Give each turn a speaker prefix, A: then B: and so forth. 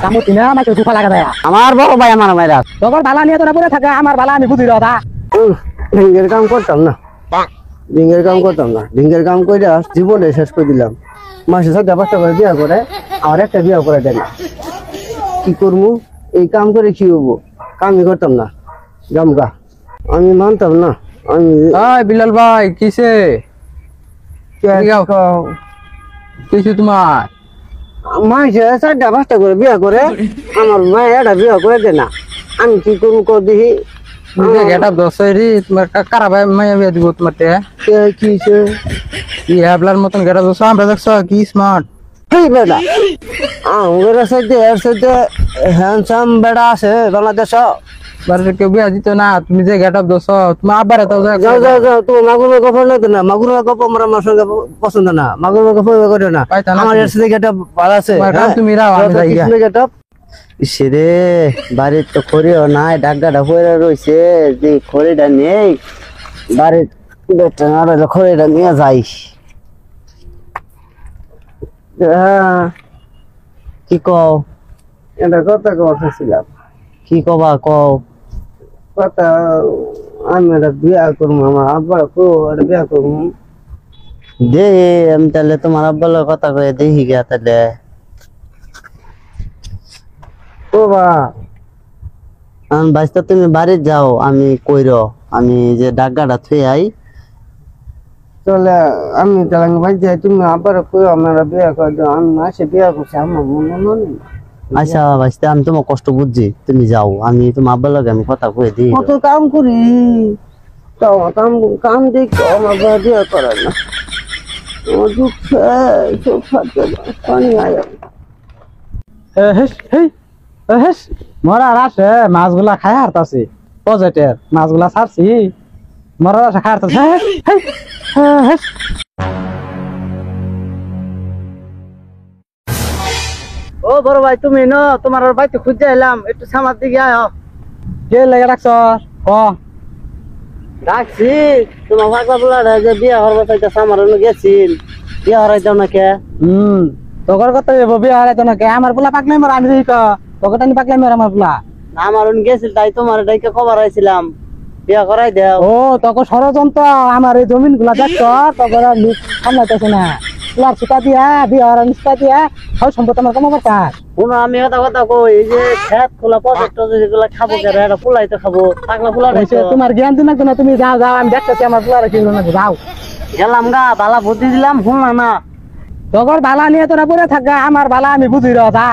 A: কামতি না আমাকে দুফা লাগা দেয়া
B: আমার বড় ভাই আমার মাইরা
A: তোর বালা নিয়ে তোরা পড়ে থাকে আমার বালা আমি বুঝি রদা
B: ডিঙ্গের কাম করতাম না ডিঙ্গের কাম করতাম না ডিঙ্গের কাম করে জীবনে শেষ করে দিলাম মাসে 4-5টা করে বিয়া করে আর একটা বিয়া করে দেন কি করবো এই কাম করে কি হবো কামই করতাম না গামগা আমি মানতাম না আমি
A: বিলাল ভাই কিসে কিছু তোমার
B: মাসে 4-5টা করে বিয়া করে আমার মায়ের একটা বিয়া করে দেয় না আমি কি করবো কর দেখি
A: গেটআপ দশরি তোমার কারা ভাই মাইয়া বিয়া দিব তোমার
B: কি
A: কি হ্যাবলার মতন গেটআপ দশ আমরা দেখছ কি স্মার্ট
B: এই বেটা আমার সাথে এর সাথে হ্যান্ডসাম বেটা আছে বাংলাদেশ
A: বাড়িতে কেউ বিয়া দিত না তুমি যে গেটআপ দশ তোমার আবার
B: যাও যাও যাও তুমি মাগুরের গপ নিতে না মাগুরের গপ আমার সঙ্গে পছন্দ না মাগুরের গপ করে না আমার এর সাথে গেটআপ ভালো আছে
A: তুমি রাও আমি যাই
B: গেটআপ ইসরে বাড়ির তো খড়িও নাই ডাকগাটা পড়ে রইছে যে খড়িটা নেই বাড়ির বেটা আর খড়িটা নিয়ে যাই কি কও এটা কথা কছিলাম কি কবা কও কথা আমি একটা বিয়া করবো আমার আব্বার বিয়া করবো দে আমি তাহলে তোমার আব্বার কথা কয়ে দেখি গিয়া তাহলে ও বা বাইস্তা তুমি বাড়ি যাও আমি কইর আমি যে ডাকগাটা থুই আই চলে আমি তাহলে বাড়ি যাই তুমি আবার কই আমরা বিয়া করে দাও আমি মাসে বিয়া করছি আমার মনে আচ্ছা বাইস্তা আমি তোমার কষ্ট বুঝছি তুমি যাও আমি তোমার আব্বার লগে আমি কথা কয়ে দিই কত কাম করি তো কাম কাম দেখ আমার বিয়া করে না আমার দুঃখ চোখ ফাটে পানি আয়
A: মরা রাসে মাছগুলা খাই হারতাছি পজেটের মাছগুলা ছাড়ছি মরা রাসে খাই হারতাছি
B: ও বড় ভাই তুমি ন তোমার বাড়িতে খুঁজে এলাম একটু সামার দিকে আয়
A: কে লেগে রাখছ ক
B: রাখছি তোমার পাগলা পোলাটা যে বিয়া হওয়ার কথা সামার গেছিল বিয়া হরাইতাম না কে
A: তোর কথা বিয়ে হারাইতো না কে আমার পোলা পাকলাই মরা আমি দেখি তোকে টানি পাকলাই মরা আমার পোলা
B: আমার গেছিল তাই তোমার ডাইকে খবর আইছিলাম বিয়া করাই দেও
A: ও তোকে ষড়যন্ত্র আমার এই জমিন গুলা দেখছ তোকে সামলাইতেছে না পোলার সুতা দিয়া বিয়ে হারার সুতা দিয়া সব সম্পদ আমার কমাবার কাজ
B: শুনো আমি কথা কথা কই এই যে খেত খোলা প্রজেক্ট যেগুলা খাবো কেন এটা পোলাই তো খাবো পাগলা পোলা
A: তোমার জ্ঞান দিন না তুমি যাও যাও আমি দেখতেছি আমার পোলার কি যাও
B: গেলাম গা বালা বুদ্ধি দিলাম শুনলা না
A: তোর বালা নিয়ে তোরা পড়ে থাকা আমার বালা আমি বুঝি রা